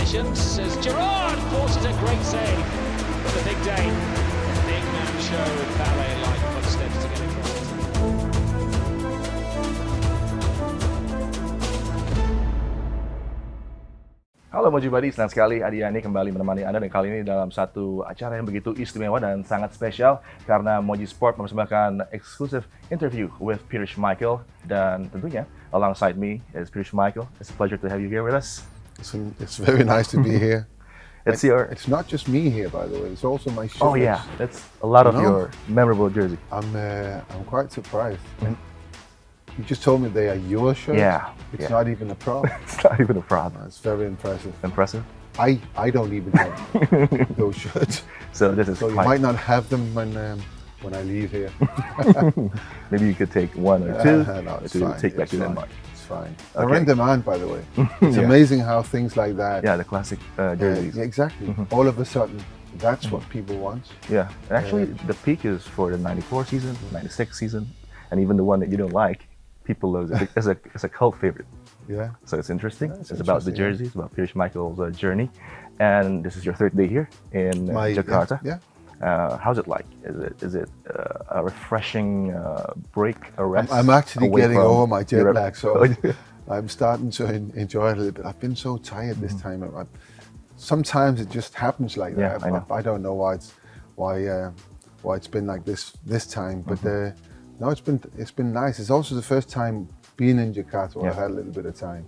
celebrations as Gerhan forces a great save for the big day. A big man show with ballet-like footsteps to get it right. Halo MOJI Buddy, senang sekali Yani kembali menemani Anda dan kali ini dalam satu acara yang begitu istimewa dan sangat spesial karena MOJI Sport mempersembahkan exclusive interview with Schmeichel dan tentunya alongside me is Schmeichel. It's a pleasure to have you here with us. It's very nice to be here. It's not just me here, by the way. It's also my shirts. Oh yeah, that's a lot of your memorable jersey. I'm quite surprised. And you just told me they are your shirts. Yeah. It's not even a prop. It's not even a problem. It's very impressive. Impressive. I don't even have those shirts. So this is so you might not have them when I leave here. Maybe you could take one or two to take back to Denmark. It's fine. Okay. They're in demand, by the way. It's amazing how things like that. Yeah, the classic jerseys. Exactly. All of a sudden, that's what people want. Yeah, actually, the peak is for the '94 season, '96 season, and even the one that you don't like. People love it as a cult favorite. Yeah. So it's interesting. It's about the jerseys, about Schmeichel's journey, and this is your third day here in Jakarta. Yeah. How's it like? Is it a refreshing break, a rest? I'm actually getting over my jet Europe? lag, so I'm starting to enjoy it a little bit. I've been so tired this time. Sometimes it just happens like that. I know. I don't know why it's been like this time, but no, it's been nice. It's also the first time being in Jakarta where I've had a little bit of time,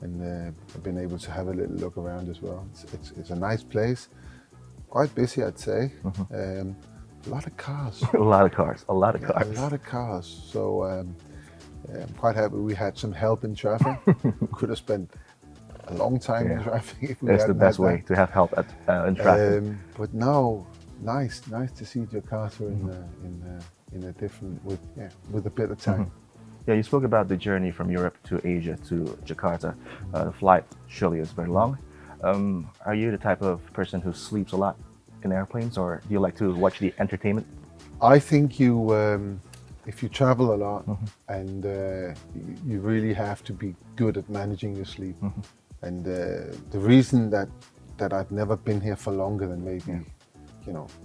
and I've been able to have a little look around as well. It's a nice place, quite busy, I'd say. A lot of cars. A lot of cars. A lot of cars. So I'm quite happy we had some help in traffic. Could have spent a long time in traffic if we That's the best way to have help in traffic. But no, nice to see Jakarta in a different with a bit of time. Yeah, you spoke about the journey from Europe to Asia to Jakarta. The flight surely is very long. Are you the type of person who sleeps a lot in airplanes, or do you like to watch the entertainment? I think if you travel a lot, and you really have to be good at managing your sleep. And the reason that I've never been here for longer than maybe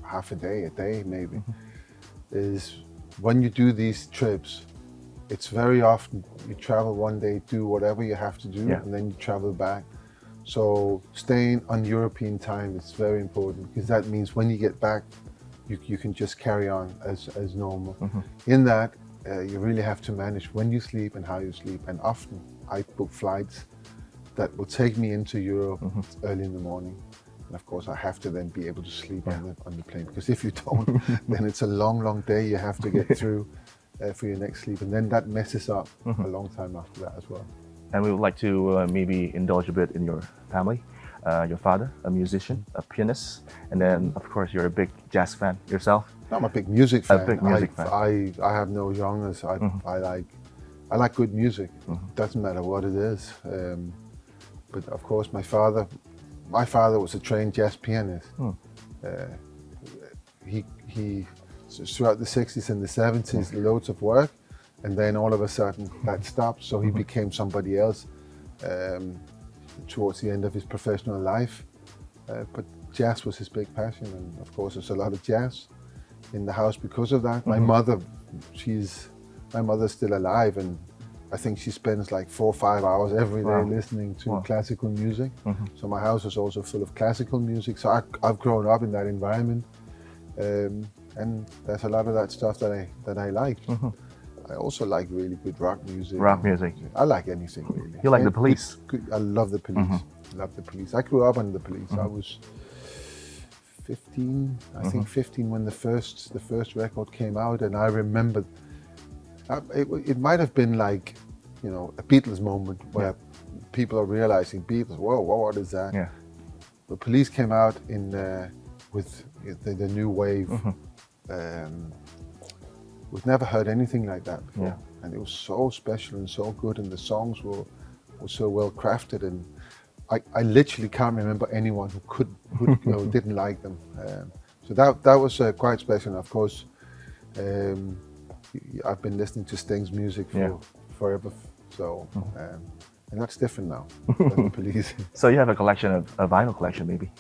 half a day maybe, is when you do these trips, it's very often you travel one day, do whatever you have to do, and then you travel back. So staying on European time is very important, because that means when you get back, you can just carry on as normal. In that, you really have to manage when you sleep and how you sleep. And often I book flights that will take me into Europe early in the morning. And of course, I have to then be able to sleep on the plane, because if you don't, then it's a long day you have to get through for your next sleep, and then that messes up a long time after that as well. And we would like to maybe indulge a bit in your family. Your father, a musician, a pianist, and then of course you're a big jazz fan yourself. I'm a big music fan. A big music fan. I have no genres. I like good music. Doesn't matter what it is. But of course, my father was a trained jazz pianist. He throughout the 60s and the 70s, loads of work, and then all of a sudden that stopped. So he became somebody else towards the end of his professional life. But jazz was his big passion, and of course there's a lot of jazz in the house because of that. My mother's still alive, and I think she spends like 4 or 5 hours every day listening to classical music. So my house is also full of classical music. So I've grown up in that environment, and there's a lot of that stuff that I like. I also like really good rock music. Rock music. I like anything really. You like the Police? I love the Police. Love the Police. I grew up on the Police. I was 15, I think 15 when the first record came out, and I remember it might have been like, a Beatles moment where people are realizing Beatles. Whoa, what is that? Yeah. The Police came out with the new wave. We've never heard anything like that before, and it was so special and so good, and the songs were so well crafted, and I literally can't remember anyone who didn't like them. So that was quite special. And of course, I've been listening to Sting's music for forever. So And that's different now. Than the police. So you have a collection of a vinyl collection, maybe?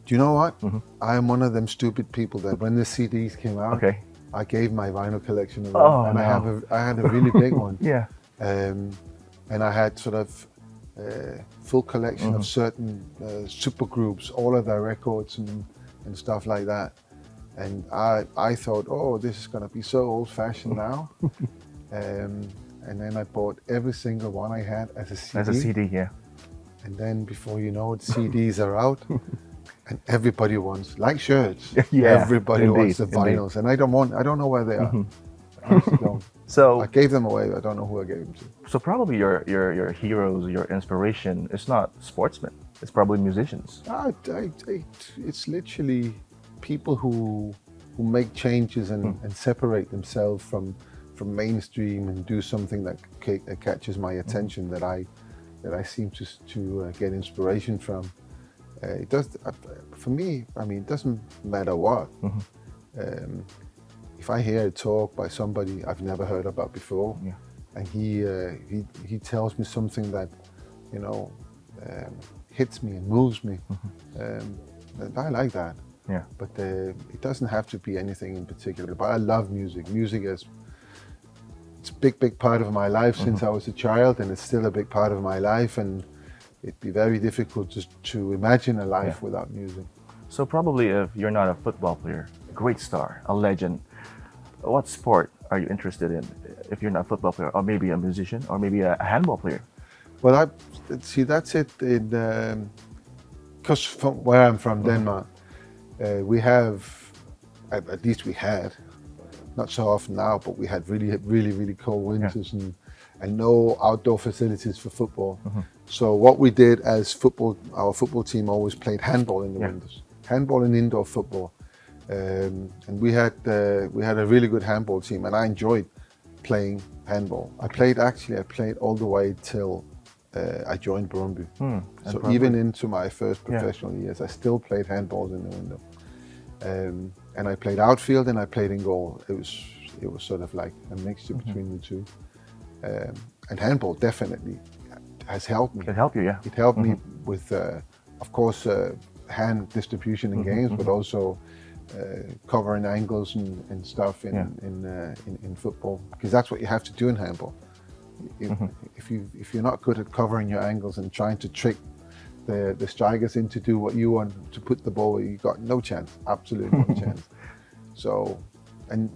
Do you know what? I am one of them stupid people that when the CDs came out, Okay. I gave my vinyl collection away, Oh, and no. I had a really big one. Yeah. And I had sort of full collection of certain super groups, all of their records and stuff like that. And I thought, oh, this is going to be so old-fashioned now. And then I bought every single one I had as a CD. As a CD, yeah. And then before you know it, CDs are out. And everybody wants, like shirts, Yeah, everybody wants the indeed. vinyls. And I don't know where they are. I honestly don't. So I gave them away. I don't know who I gave them to. So probably your heroes, your inspiration is not sportsmen. It's probably musicians. It's literally people who make changes and separate themselves from mainstream and do something that catches my attention that I seem to get inspiration from. It does for me. I mean, it doesn't matter what. If I hear a talk by somebody I've never heard about before, and he tells me something that hits me and moves me, I like that. Yeah. But it doesn't have to be anything in particular. But I love music. Music is it's a big part of my life since I was a child, and it's still a big part of my life. And it'd be very difficult to imagine a life without music. So probably if you're not a football player, a great star, a legend, what sport are you interested in if you're not a football player, or maybe a musician, or maybe a handball player? Well, see, that's it. Because from where I'm from, Denmark, we have, at least we had, not so often now, but we had really cold winters and no outdoor facilities for football. So what we did as football, our football team always played handball in the winters. Handball and indoor football. And we had a really good handball team, and I enjoyed playing handball. I played all the way till I joined Brøndby. So even into my first professional years, I still played handballs in the window. And I played outfield and I played in goal. It was sort of like a mixture between the two. And handball definitely has helped me. It helped you, yeah. It helped me with, of course, hand distribution in games, but also covering angles and stuff in football, because that's what you have to do in handball. If you're not good at covering your angles and trying to trick the strikers into do what you want to put the ball, you got no chance, absolutely no chance. So, and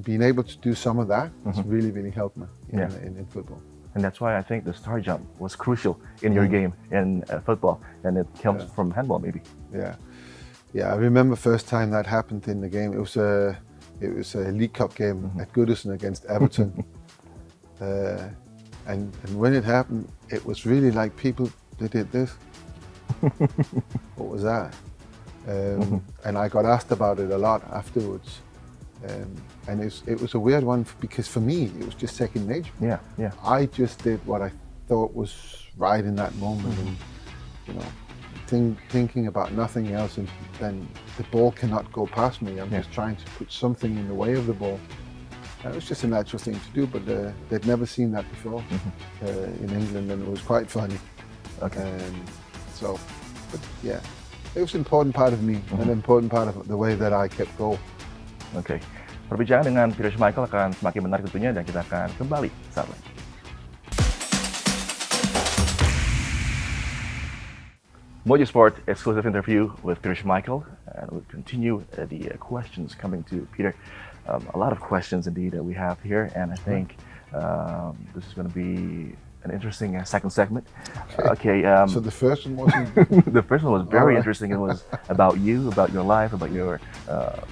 being able to do some of that has really helped me in football. And that's why I think the star jump was crucial in your game in football, and it comes from handball maybe. Yeah, I remember first time that happened in the game. It was a League Cup game at Goodison against Everton. And when it happened, it was really like people, they did this. What was that? And I got asked about it a lot afterwards. And it was a weird one because for me, it was just second nature. Yeah. I just did what I thought was right in that moment. And, thinking about nothing else, and then the ball cannot go past me. I'm just trying to put something in the way of the ball. It was just a natural thing to do, but they'd never seen that before in England, and it was quite funny. But yeah, it was an important part of me, an important part of the way that I kept going. Oke. Perbincangan dengan Peter Schmeichel akan semakin menarik tentunya, dan kita akan kembali saat lagi. MOJI Sport exclusive interview with Peter Schmeichel, and we'll continue the questions coming to Peter. A lot of questions indeed that we have here, and I think this is going to be an interesting second segment. Okay. So the first one wasn't. The first one was very interesting. It was about you, about your life, about your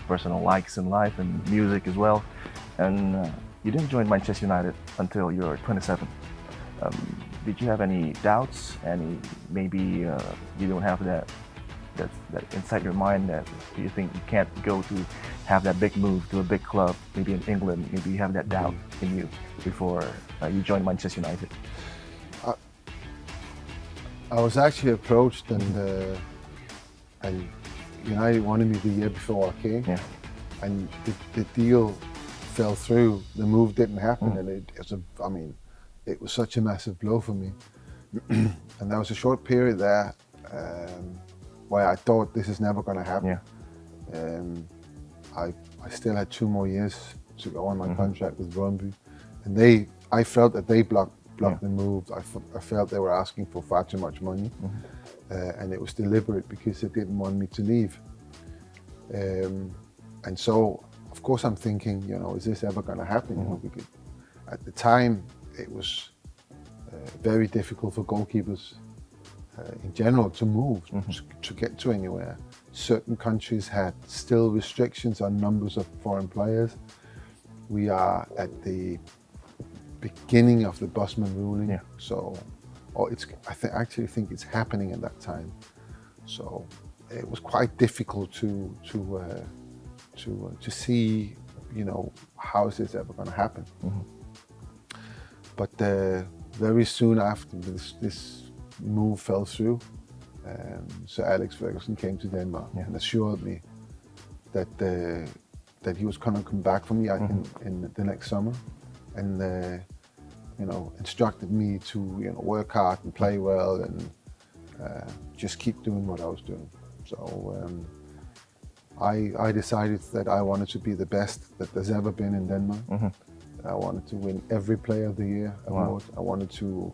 personal likes in life and music as well. And you didn't join Manchester United until you were 27. Did you have any doubts? Maybe you don't have that inside your mind that you think you can't go to have that big move to a big club, maybe in England. Maybe you have that doubt in you before you joined Manchester United. I was actually approached, and United wanted me the year before I came, and the deal fell through. The move didn't happen, and it was it was such a massive blow for me. And there was a short period there where I thought this is never going to happen. I still had 2 more years to go on my contract with Brøndby, and I felt that they blocked the move. I felt they were asking for far too much money, and it was deliberate because they didn't want me to leave. And so, of course, I'm thinking, you know, is this ever going to happen? You know, because at the time, it was very difficult for goalkeepers in general to move, to get to anywhere. Certain countries had still restrictions on numbers of foreign players. We are at the beginning of the Bosman ruling, so I actually think it's happening at that time. So it was quite difficult to see, you know, how is this ever going to happen? But very soon after this move fell through, Sir Alex Ferguson came to Denmark and assured me that he was going to come back for me in the next summer, and you know, instructed me to, you know, work hard and play well and just keep doing what I was doing. So I decided that I wanted to be the best that there's ever been in Denmark. I wanted to win every Player of the Year award. I wanted to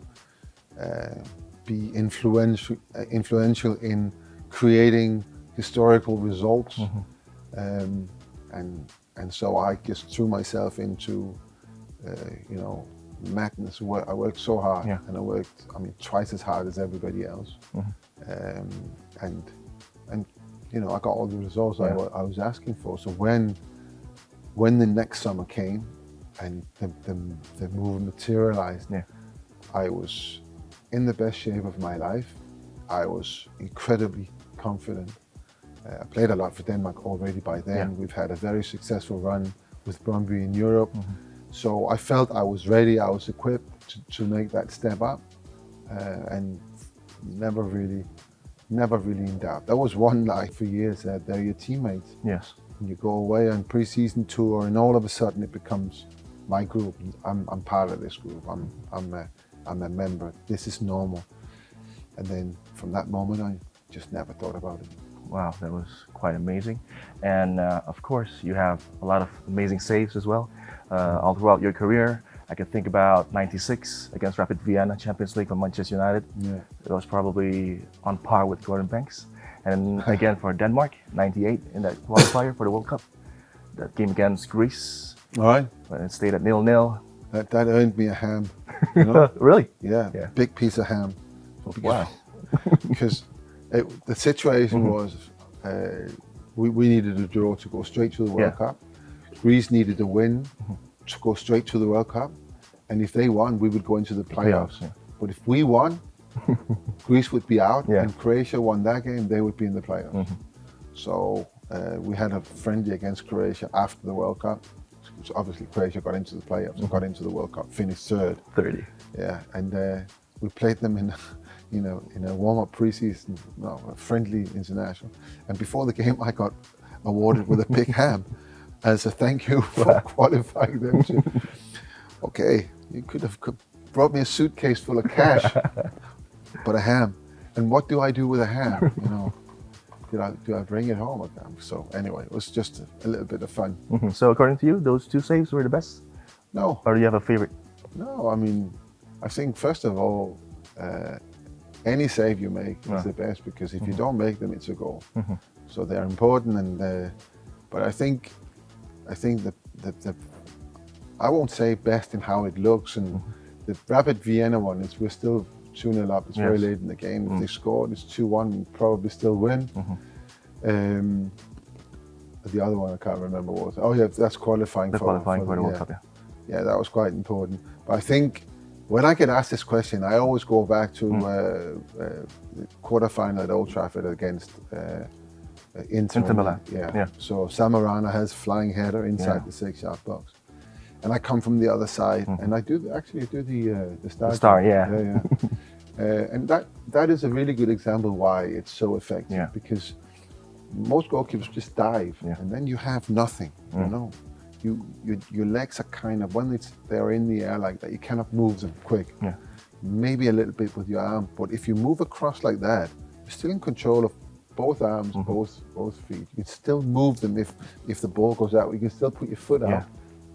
be influential in creating historical results, and so I just threw myself into you know, madness. I worked so hard, and I worked, I mean, twice as hard as everybody else, and you know, I got all the results I was asking for. So when the next summer came and the move materialized, I was in the best shape of my life. I was incredibly confident. I played a lot for Denmark already by then. We've had a very successful run with Brøndby in Europe. So I felt I was ready, I was equipped to make that step up, and never really in doubt. There was one like for years that they're your teammates. Yes. And you go away on pre-season tour, and all of a sudden it becomes my group. I'm part of this group. I'm a member. This is normal. And then from that moment, I just never thought about it. Wow, that was quite amazing. And of course, you have a lot of amazing saves as well all throughout your career. I can think about '96 against Rapid Vienna, Champions League for Manchester United. It was probably on par with Gordon Banks. And again for Denmark, '98 in that qualifier for the World Cup. That game against Greece. All right. But it stayed at 0-0. That earned me a ham. You know? Really? Yeah, big piece of ham. Wow. Because the situation was we needed a draw to go straight to the World Cup. Greece needed a win to go straight to the World Cup. And if they won, we would go into the playoffs. But if we won, Greece would be out, and Croatia won that game, they would be in the playoffs. So we had a friendly against Croatia after the World Cup. So obviously Croatia got into the playoffs, got into the World Cup, finished third. 30. Yeah, and we played them in, you know, in a warm-up pre-season, a friendly international. And before the game, I got awarded with a big ham as a thank you for qualifying them to. Okay, you could have brought me a suitcase full of cash, but a ham. And what do I do with a ham? You know, do I bring it home with them? So anyway, it was just a little bit of fun. So according to you, those two saves were the best? No. Or do you have a favorite? No, I mean, I think first of all, any save you make is the best, because if you don't make them, it's a goal. So they're important, and but I think the I won't say best in how it looks, and the Rapid Vienna one is we're still 2-0 up. It's very late in the game. If they scored, it's 2-1. We'd probably still win. The other one I can't remember what was. Oh yeah, that's qualifying for the World Cup. Yeah, that was quite important. But I think when I get asked this question, I always go back to the quarterfinal at Old Trafford against Inter Milan. So Samarana has flying header inside the 6-yard box, and I come from the other side, and I do the star. The star, and that is a really good example why it's so effective, because most goalkeepers just dive, and then you have nothing. You know, your legs are kind of, when they're in the air like that, you cannot move them quick. Yeah. Maybe a little bit with your arm, but if you move across like that, you're still in control of both arms, both feet. You can still move them if the ball goes out. You can still put your foot out,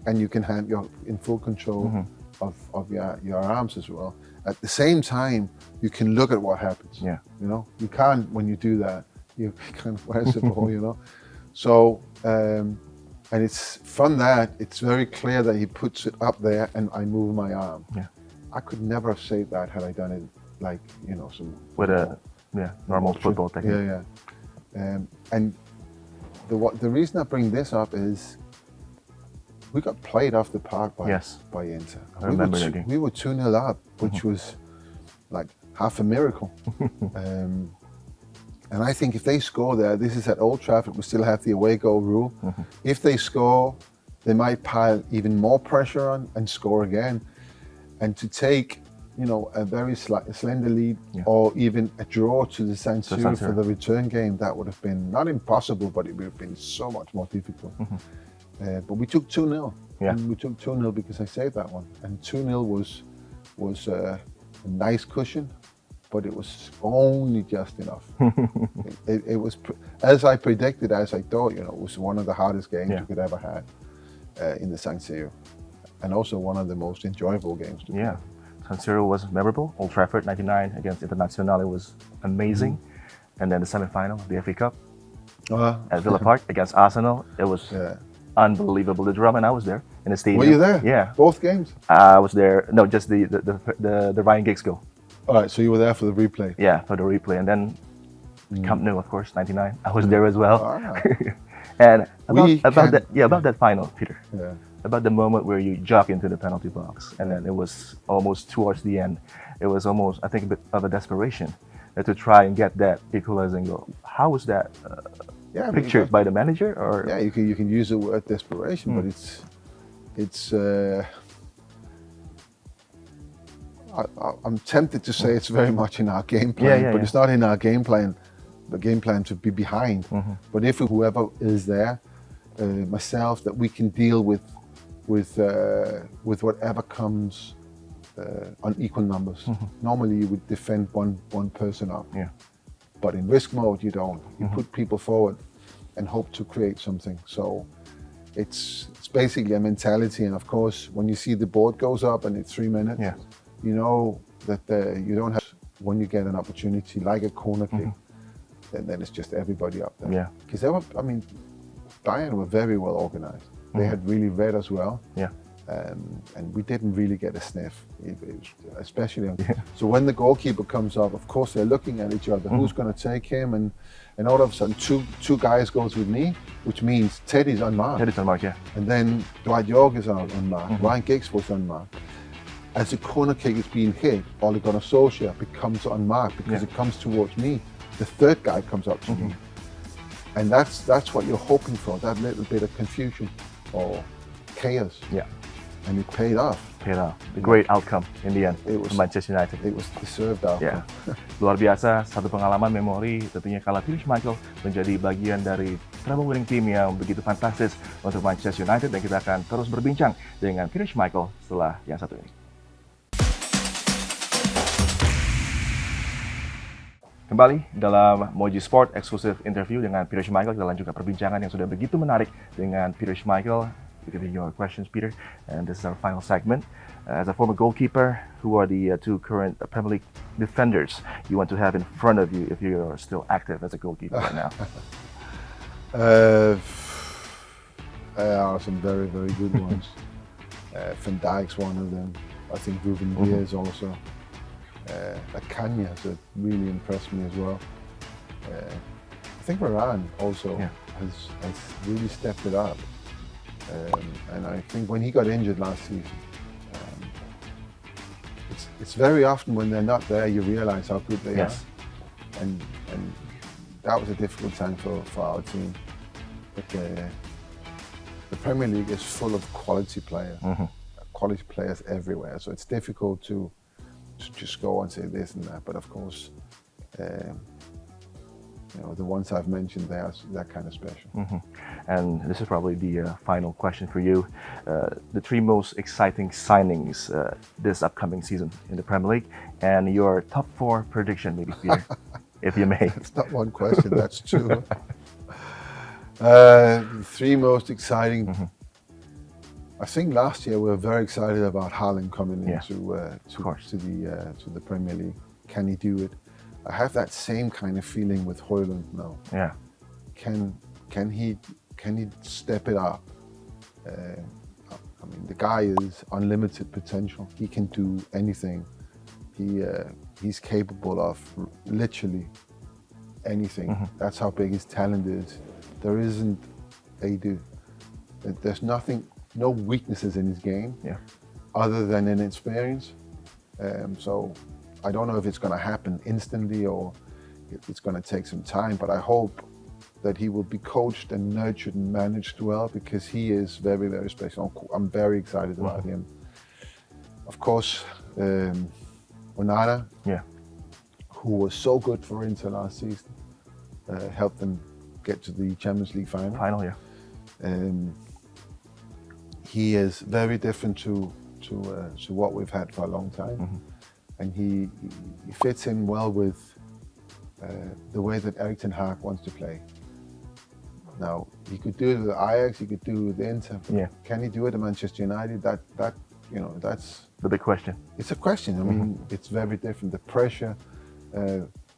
and you can have you're in full control of your arms as well. At the same time, you can look at what happens. Yeah. You know, you can't, when you do that, you kind of, where's the ball, you know? So, and it's from that, it's very clear that he puts it up there and I move my arm. Yeah. I could never have saved that had I done it like, you know, some... With a normal football technique. Yeah. And the reason I bring this up is we got played off the park by Inter. I remember that game. We were 2-0 up, which was like half a miracle. And I think if they score there, this is at Old Trafford, we still have the away goal rule. If they score, they might pile even more pressure on and score again. And to take, you know, a very slender lead or even a draw to the San Siro for the return game, that would have been not impossible, but it would have been so much more difficult. But we took 2-0. Yeah. And we took 2-0 because I saved that one. And 2-0 was a nice cushion, but it was only just enough. it was, as I predicted, as I thought, you know, it was one of the hardest games you could ever have in the San Siro. And also one of the most enjoyable games to play. San Siro was memorable. Old Trafford, 99 against Internazionale was amazing. And then the semi-final, the FA Cup at Villa Park against Arsenal. It was unbelievable. The drama, and I was there in the stadium. Were you there? Yeah. Both games? I was there. No, just the Ryan Giggs goal. All right, so you were there for the replay? Yeah, for the replay. And then Camp Nou, of course, 99. I was there as well. And about that final, Peter. Yeah. About the moment where you jog into the penalty box, and then it was almost towards the end. It was almost, I think, a bit of a desperation to try and get that equalizing goal. How was that pictured by the manager? Or you can use the word desperation, but it's. I'm tempted to say it's very much in our game plan, but it's not in our game plan. The game plan to be behind, but if whoever is there, myself, that we can deal with whatever comes on equal numbers. Normally you would defend one person up, but in risk mode you don't. You put people forward and hope to create something. So it's basically a mentality. And of course, when you see the board goes up and it's 3 minutes, you know that you don't have, when you get an opportunity like a corner kick, then it's just everybody up there. Because they were, I mean, Bayern were very well organized. They had really read as well. And we didn't really get a sniff, especially on. So when the goalkeeper comes up, of course they're looking at each other. Who's going to take him? And all of a sudden, two guys goes with me, which means Teddy's unmarked. Teddy's unmarked, And then Dwight York is unmarked. Ryan Giggs was unmarked. As the corner kick is being hit, Ole Gunnar Solskjaer becomes unmarked because it comes towards me. The third guy comes up to me. And that's what you're hoping for, that little bit of confusion or chaos. And it paid off. The great outcome in the end. It was Manchester United. It was deserved outcome. Luar biasa, satu pengalaman memori tentunya kala Schmeichel menjadi bagian dari treble winning team yang begitu fantastis untuk Manchester United, dan kita akan terus berbincang dengan Schmeichel setelah yang satu ini. Kembali dalam MOJI Sport Exclusive Interview dengan Schmeichel, kita lanjutkan perbincangan yang sudah begitu menarik dengan Schmeichel. You can your questions, Peter, and this is our final segment. As a former goalkeeper, who are the two current Premier League defenders you want to have in front of you if you're still active as a goalkeeper right now? There are some very, very good ones. Van Dijk's one of them. I think Ruben Dias also. Kanya has really impressed me as well. I think Gerhan also has really stepped it up. And I think when he got injured last season, it's very often when they're not there you realize how good they are. And that was a difficult time for our team. But the Premier League is full of quality players, quality players everywhere. So it's difficult to just go and say this and that. But of course, you know, the ones I've mentioned, they are that kind of special. And this is probably the final question for you. The 3 most exciting signings this upcoming season in the Premier League, and your top 4 prediction, maybe, Peter, if you may. It's not one question, that's 2. The 3 most exciting. I think last year we were very excited about Haaland coming into to the Premier League. Can he do it? I have that same kind of feeling with Højlund now. Yeah. Can he step it up? I mean, the guy is unlimited potential. He can do anything. He's capable of literally anything. That's how big his talent is. There isn't there's no weaknesses in his game, other than inexperience. So I don't know if it's going to happen instantly or it's going to take some time, but I hope that he will be coached and nurtured and managed well, because he is very, very special. I'm very excited about him. Of course, Onana, who was so good for Inter last season, helped them get to the Champions League final. He is very different to what we've had for a long time, and he fits in well with the way that Erik ten Hag wants to play. Now, he could do it with Ajax, he could do it with Inter. Can he do it at Manchester United? That's the big question. It's a question. I mean, it's very different. The pressure,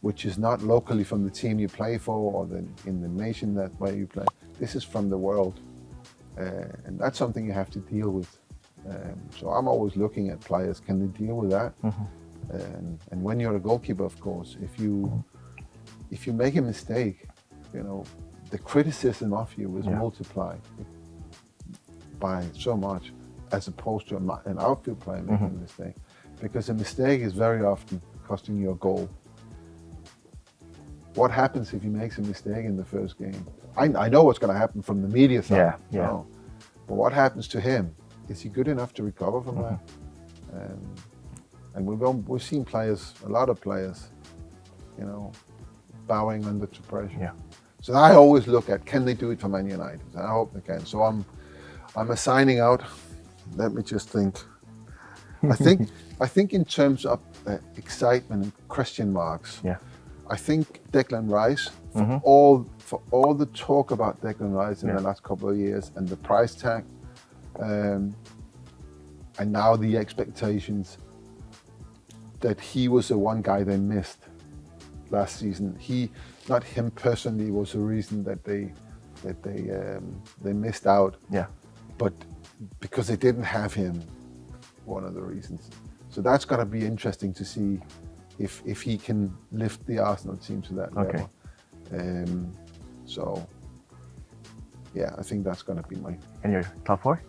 which is not locally from the team you play for or in the nation where you play. This is from the world, and that's something you have to deal with. So I'm always looking at players. Can they deal with that? And when you're a goalkeeper, of course, if you make a mistake, the criticism of you is multiplied by so much, as opposed to an outfield player making a mistake, because a mistake is very often costing you a goal. What happens if he makes a mistake in the first game? I know what's going to happen from the media side. But what happens to him? Is he good enough to recover from that? And we've seen players, a lot of players, bowing under to pressure. So I always look at, can they do it for Man United? And I hope they can. So I'm assigning out. Let me just think. I think in terms of excitement and question marks. I think Declan Rice, for all the talk about Declan Rice in the last couple of years, and the price tag, and now the expectations that he was the one guy they missed last season. Not him personally, was the reason that they missed out. But because they didn't have him, one of the reasons. So that's going to be interesting to see if he can lift the Arsenal team to that level. So I think that's going to be my. And your top 4?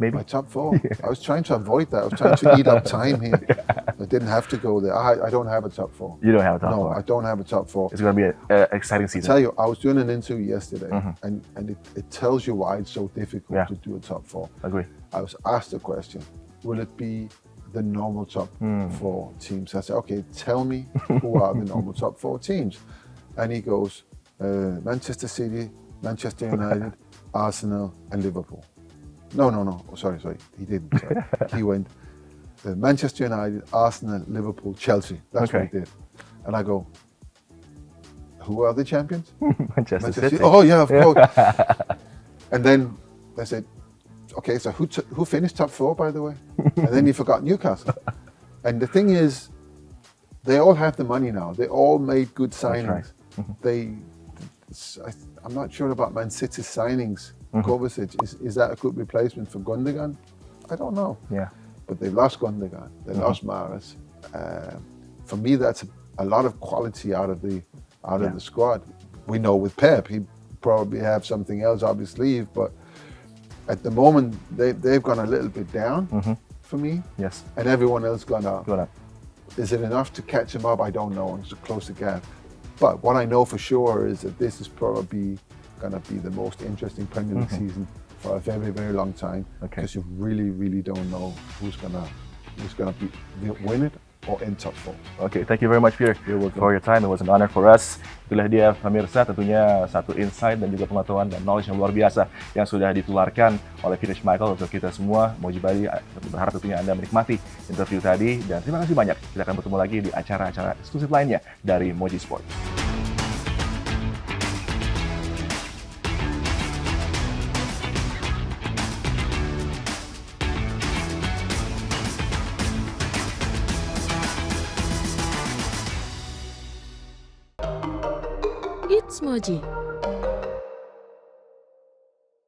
Maybe? My top 4? I was trying to avoid that. I was trying to eat up time here. I didn't have to go there. I don't have a top 4. You don't have a top 4? No, I don't have a top 4. It's going to be an exciting season. I tell you, I was doing an interview yesterday, and it tells you why it's so difficult to do a top 4. Agree. I was asked the question, will it be the normal top 4 teams? I said, okay, tell me who are the normal top 4 teams. And he goes, Manchester City, Manchester United, Arsenal, and Liverpool. No. Sorry. He didn't. Sorry. He went Manchester United, Arsenal, Liverpool, Chelsea. That's what he did. And I go, who are the champions? Manchester City. Oh, yeah, of course. And then I said, okay, so who finished top 4, by the way? And then he forgot Newcastle. And the thing is, they all have the money now. They all made good signings. I'm not sure about Man City's signings. Kovacic, is that a good replacement for Gundogan? I don't know. But they lost Gundogan. They lost Mahrez. For me, that's a lot of quality out of the squad. We know with Pep, he probably have something else up his sleeve, but at the moment they've gone a little bit down for me. And everyone else gone up. Is it enough to catch him up? I don't know. It's to close the gap. But what I know for sure is that this is probably going to be the most interesting Premier League season for a very, very long time, because you really, really don't know who's gonna win it or entered for. Oke, thank you very much, Pierre, for your time. It was an honor for us. Itulah dia pemirsa, tentunya satu insight dan juga pengetahuan dan knowledge yang luar biasa yang sudah ditularkan oleh Pierre Schmeichel untuk kita semua. MOJI Bali berharap tentunya Anda menikmati interview tadi, dan terima kasih banyak. Kita akan bertemu lagi di acara-acara eksklusif lainnya dari MOJI Sport. It's MOJI.